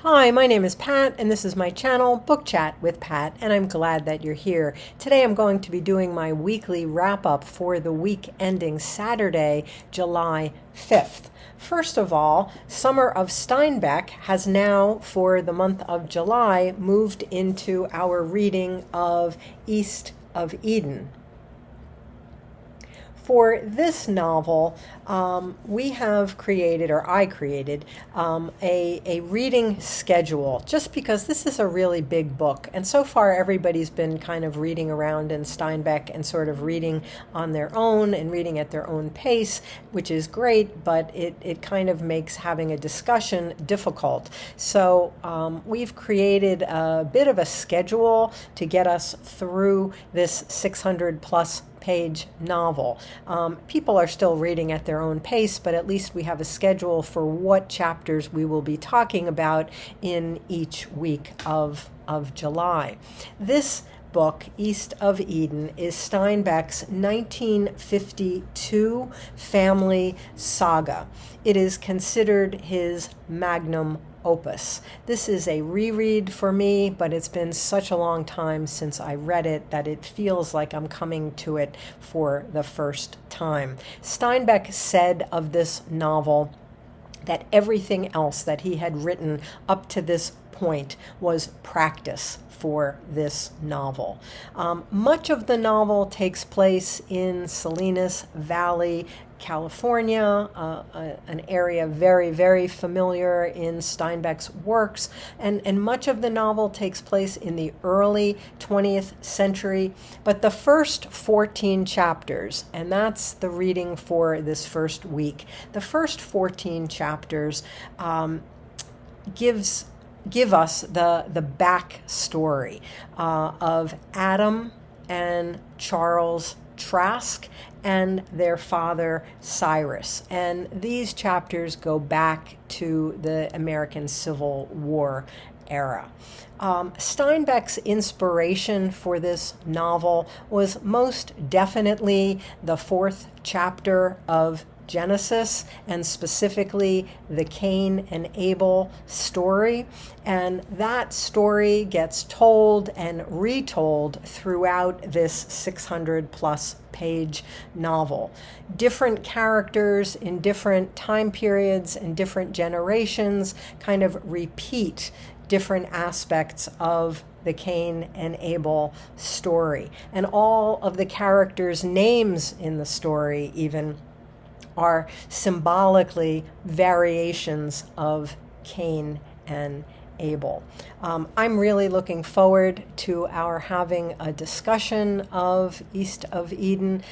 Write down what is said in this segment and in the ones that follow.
Hi, my name is Pat, and this is my channel, Book Chat with Pat, and I'm glad that you're here. Today I'm going to be doing my weekly wrap-up for the week ending Saturday, July 5th. First of all, Summer of Steinbeck has now, for the month of July, moved into our reading of East of Eden. For this novel, we have created, or I created, a reading schedule, just because this is a really big book. And so far, everybody's been kind of reading around in Steinbeck and sort of reading on their own and reading at their own pace, which is great, but it kind of makes having a discussion difficult. So we've created a bit of a schedule to get us through this 600 plus page novel. People are still reading at their own pace, but at least we have a schedule for what chapters we will be talking about in each week of July. This book, East of Eden, is Steinbeck's 1952 family saga. It is considered his magnum opus. This is a reread for me, but it's been such a long time since I read it that it feels like I'm coming to it for the first time. Steinbeck said of this novel that everything else that he had written up to this point was practice for this novel. Much of the novel takes place in Salinas Valley, California, an area very, very familiar in Steinbeck's works, and much of the novel takes place in the early 20th century. But the first 14 chapters, and that's the reading for this first week, the first 14 chapters give us the backstory of Adam and Charles Trask and their father Cyrus. And these chapters go back to the American Civil War era. Steinbeck's inspiration for this novel was most definitely the fourth chapter of Genesis, and specifically the Cain and Abel story. And that story gets told and retold throughout this 600 plus page novel. Different characters in different time periods and different generations kind of repeat different aspects of the Cain and Abel story. And all of the characters' names in the story even are symbolically variations of Cain and Abel. I'm really looking forward to our having a discussion of East of Eden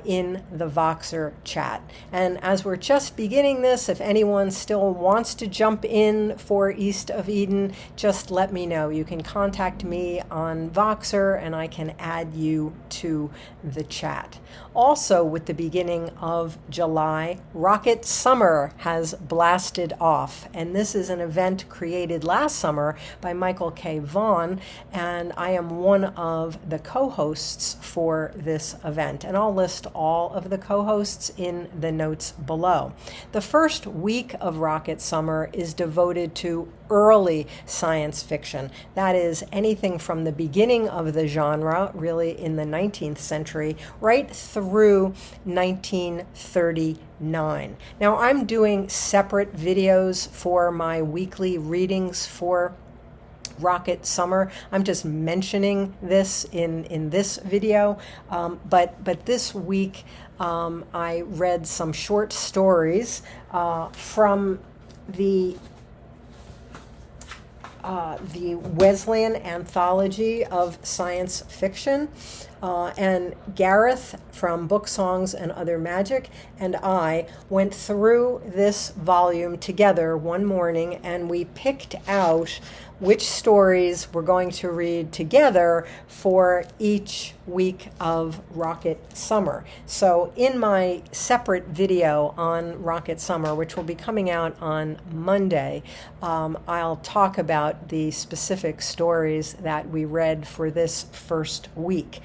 in the Voxer chat. And as we're just beginning this, if anyone still wants to jump in for East of Eden, just let me know. You can contact me on Voxer and I can add you to the chat. Also, with the beginning of July, Rocket Summer has blasted off, and this is an event created last summer by Michael K. Vaughan, and I am one of the co-hosts for this event, and I'll list all of the co-hosts in the notes below. The first week of Rocket Summer is devoted to early science fiction. That is anything from the beginning of the genre, really in the 19th century, right through 1939. Now, I'm doing separate videos for my weekly readings for Rocket Summer. I'm just mentioning this in this video, but this week I read some short stories from the Wesleyan Anthology of Science Fiction, and Gareth from Book Songs and Other Magic and I went through this volume together one morning, and we picked out which stories we're going to read together for each week of Rocket Summer. So in my separate video on Rocket Summer, which will be coming out on Monday, I'll talk about the specific stories that we read for this first week.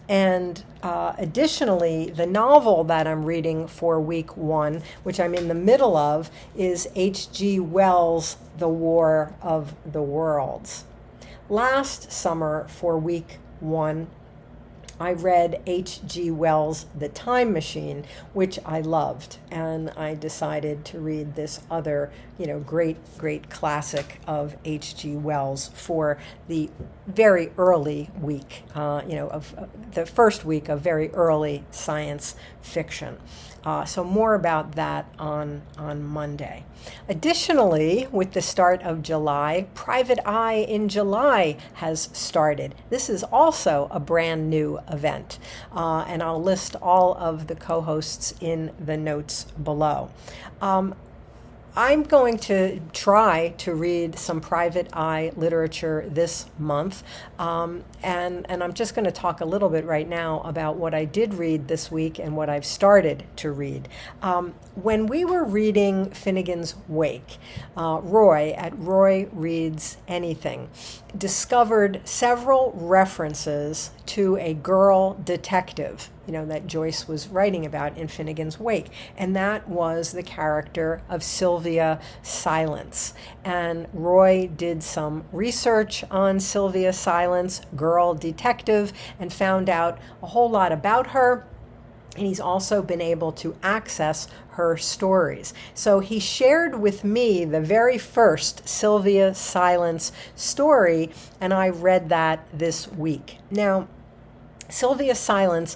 And additionally, the novel that I'm reading for week 1, which I'm in the middle of, is H.G. Wells' The War of the Worlds. Last summer, for week 1, I read H.G. Wells' The Time Machine, which I loved, and I decided to read this other, great classic of H.G. Wells for the very early week, of the first week of very early science fiction. So more about that on Monday. Additionally, with the start of July, Private Eye in July has started. This is also a brand new event, and I'll list all of the co-hosts in the notes below. I'm going to try to read some Private Eye literature this month, and I'm just going to talk a little bit right now about what I did read this week and what I've started to read. When we were reading Finnegan's Wake, Roy at Roy Reads Anything discovered several references to a girl detective, that Joyce was writing about in Finnegan's Wake, and that was the character of Sylvia Silence. And Roy did some research on Sylvia Silence, girl detective, and found out a whole lot about her. And he's also been able to access her stories. So he shared with me the very first Sylvia Silence story, and I read that this week. Now, Sylvia Silence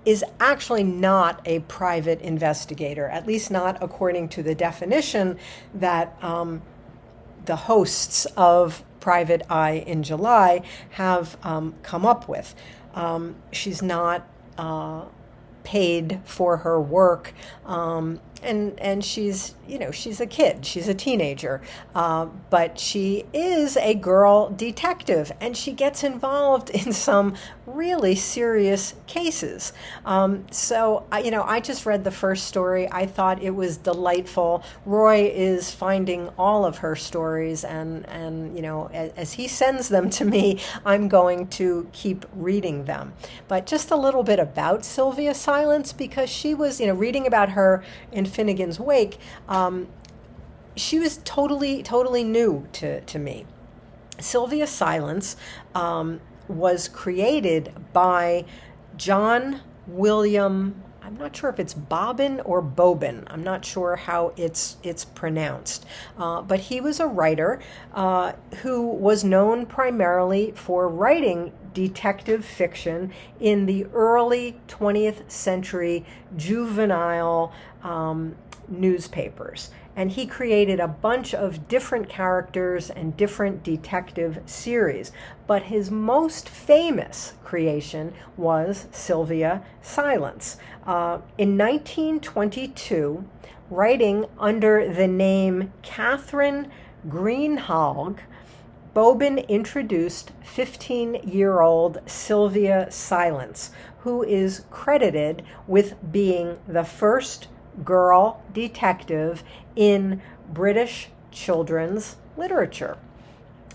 is actually not a private investigator, at least not according to the definition that the hosts of Private Eye in July have come up with. She's not paid for her work, and she's she's a kid, she's a teenager, but she is a girl detective, and she gets involved in some really serious cases. So I just read the first story. I thought it was delightful. Roy is finding all of her stories, and as he sends them to me, I'm going to keep reading them. But just a little bit about Sylvia Silence, because she was reading about her in Finnegan's Wake. She was totally new to me. Sylvia Silence was created by John William, I'm not sure if it's Bobin or Bobin. I'm not sure how it's pronounced. But he was a writer who was known primarily for writing detective fiction in the early 20th century juvenile newspapers. And he created a bunch of different characters and different detective series. But his most famous creation was Sylvia Silence. In 1922, writing under the name Katharine Greenhalgh, Bobin introduced 15-year-old Sylvia Silence, who is credited with being the first girl detective in British children's literature.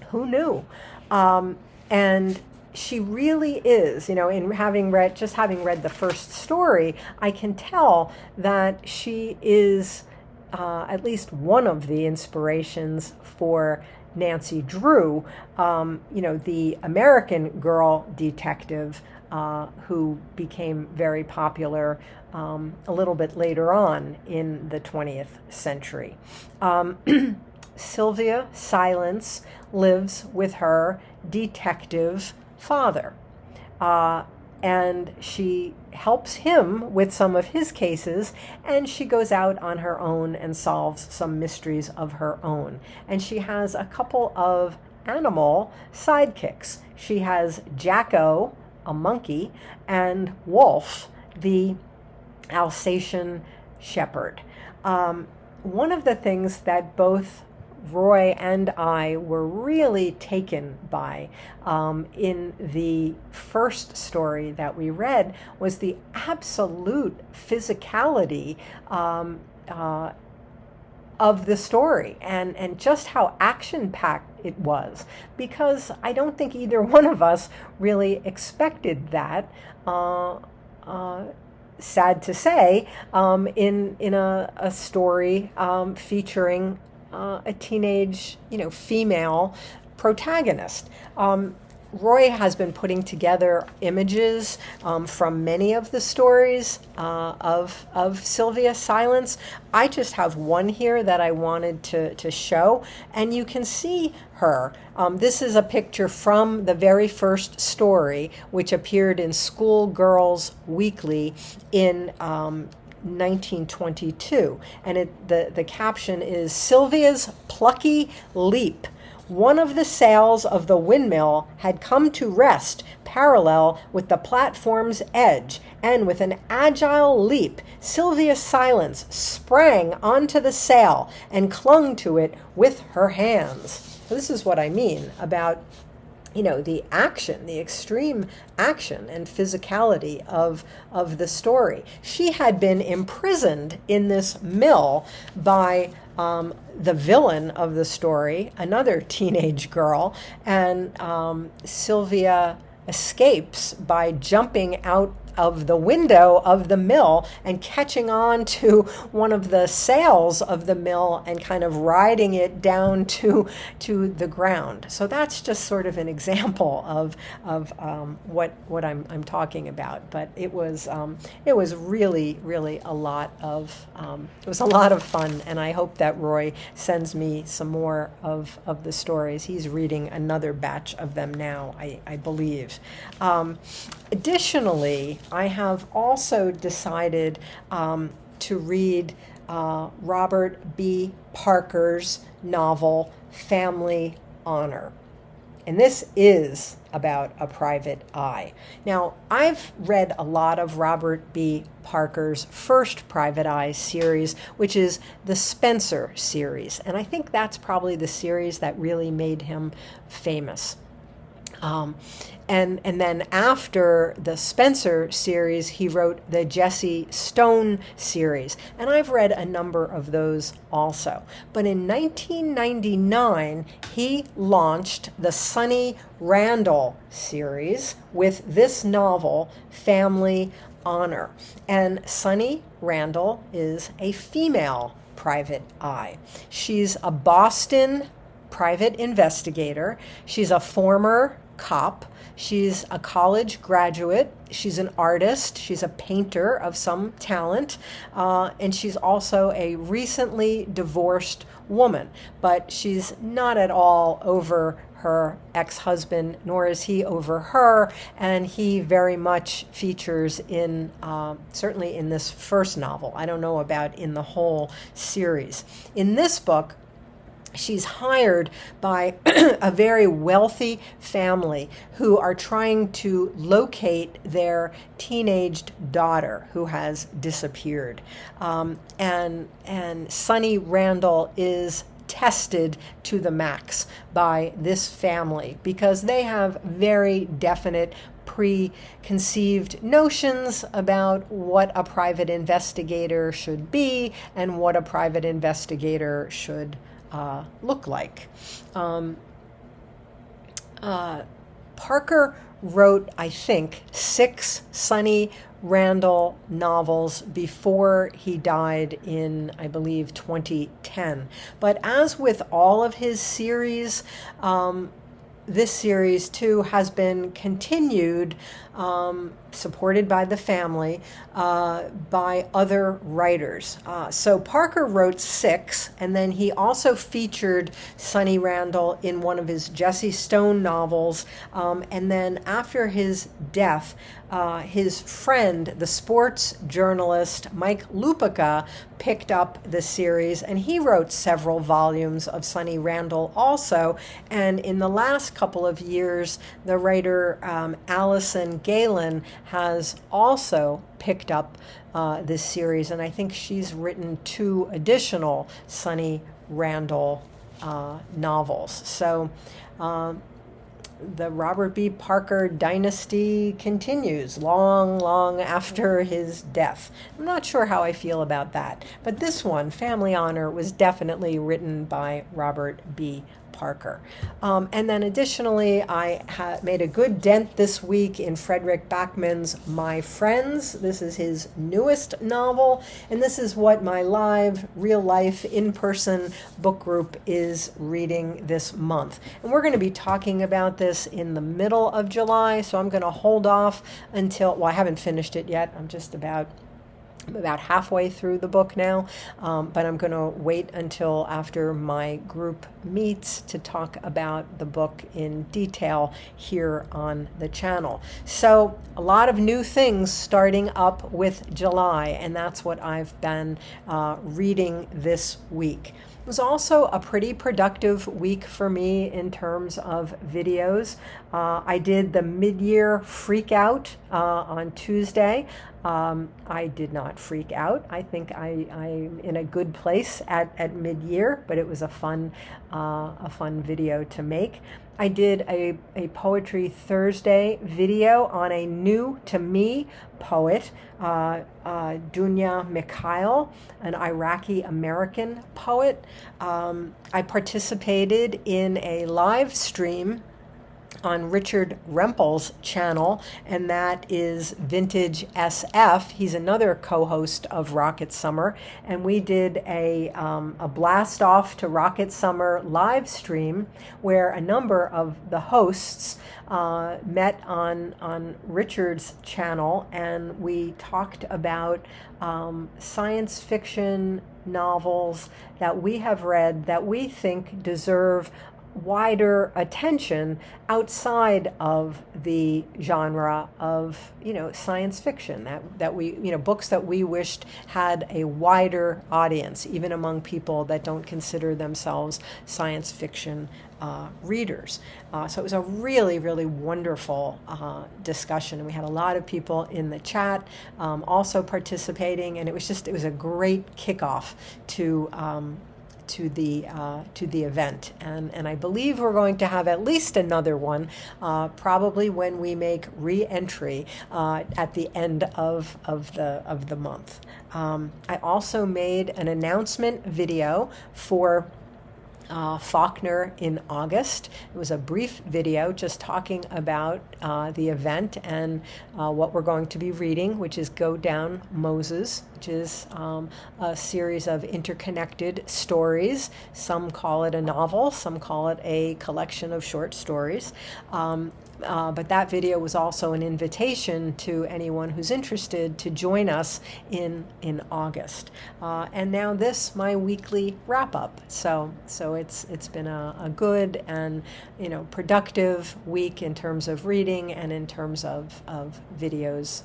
Who knew? And she really is, in having read the first story, I can tell that she is at least one of the inspirations for Nancy Drew, the American girl detective who became very popular a little bit later on in the 20th century. Sylvia Silence lives with her detective father, and she helps him with some of his cases, and she goes out on her own and solves some mysteries of her own. And she has a couple of animal sidekicks. She has Jacko, a monkey, and Wolf, the Alsatian shepherd. One of the things that both Roy and I were really taken by in the first story that we read was the absolute physicality of the story, and just how action-packed it was, because I don't think either one of us really expected that. Sad to say, in a story featuring a teenage, female protagonist. Roy has been putting together images from many of the stories of Sylvia's silence. I just have one here that I wanted to show, and you can see her. This is a picture from the very first story, which appeared in Schoolgirls Weekly in 1922, and the caption is "Sylvia's Plucky Leap." One of the sails of the windmill had come to rest parallel with the platform's edge, and with an agile leap, Sylvia Silence sprang onto the sail and clung to it with her hands. So this is what I mean about the action, the extreme action and physicality of the story. She had been imprisoned in this mill by the villain of the story, another teenage girl, and Sylvia escapes by jumping out of the window of the mill and catching on to one of the sails of the mill and kind of riding it down to the ground. So that's just sort of an example of what I'm talking about. But it was really a lot of fun, and I hope that Roy sends me some more of the stories. He's reading another batch of them now, I believe. Additionally, I have also decided to read Robert B. Parker's novel, Family Honor. And this is about a private eye. Now, I've read a lot of Robert B. Parker's first Private Eye series, which is the Spencer series. And I think that's probably the series that really made him famous. And then after the Spencer series, he wrote the Jesse Stone series. And I've read a number of those also. But in 1999, he launched the Sonny Randall series with this novel, Family Honor. And Sonny Randall is a female private eye. She's a Boston private investigator. She's a former cop. She's a college graduate. She's an artist. She's a painter of some talent. And she's also a recently divorced woman. But she's not at all over her ex-husband, nor is he over her. And he very much features in, certainly in this first novel. I don't know about in the whole series. In this book, she's hired by a very wealthy family who are trying to locate their teenaged daughter who has disappeared. And Sonny Randall is tested to the max by this family because they have very definite preconceived notions about what a private investigator should be and what a private investigator should look like. Parker wrote, I think, 6 Sonny Randall novels before he died in, I believe, 2010. But as with all of his series, this series too has been continued, supported by the family, by other writers. So Parker wrote 6, and then he also featured Sonny Randall in one of his Jesse Stone novels. And then after his death, his friend, the sports journalist Mike Lupica, picked up the series, and he wrote several volumes of Sonny Randall also. And in the last couple of years, the writer Allison Galen has also picked up this series, and I think she's written 2 additional Sonny Randall novels. So the Robert B. Parker dynasty continues long after his death. I'm not sure how I feel about that, but this one, Family Honor, was definitely written by Robert B. Parker. And then additionally, I made a good dent this week in Frederick Bachman's My Friends. This is his newest novel, and this is what my live, real-life, in-person book group is reading this month. And we're going to be talking about this in the middle of July, so I'm going to hold off until, well, I haven't finished it yet. I'm about halfway through the book now, but I'm going to wait until after my group meets to talk about the book in detail here on the channel. So a lot of new things starting up with July, and that's what I've been reading this week. It was also a pretty productive week for me in terms of videos. I did the mid-year freak out on Tuesday. I did not freak out. I think I'm in a good place at mid-year, but it was a fun video to make. I did a Poetry Thursday video on a new to me poet, Dunya Mikhail, an Iraqi-American poet. I participated in a live stream on Richard Rempel's channel, and that is Vintage SF. He's another co-host of Rocket Summer, and we did a blast off to Rocket Summer live stream where a number of the hosts met on Richard's channel, and we talked about science fiction novels that we have read that we think deserve wider attention outside of the genre of science fiction, that we books that we wished had a wider audience, even among people that don't consider themselves science fiction readers. So it was a really to discussion, and we had a lot of people in the chat also participating, and it was a great kickoff to the event, and I believe we're going to have at least another one, probably when we make re-entry at the end of the month. I also made an announcement video for Faulkner in August. It was a brief video just talking about the event and what we're going to be reading, which is Go Down Moses, which is a series of interconnected stories. Some call it a novel, some call it a collection of short stories. But that video was also an invitation to anyone who's interested to join us in August. And now this, my weekly wrap-up. So it's been a good and productive week in terms of reading and in terms of videos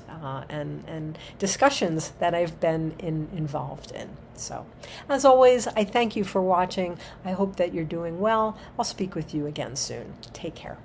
and discussions that I've been involved in. So, as always, I thank you for watching. I hope that you're doing well. I'll speak with you again soon. Take care.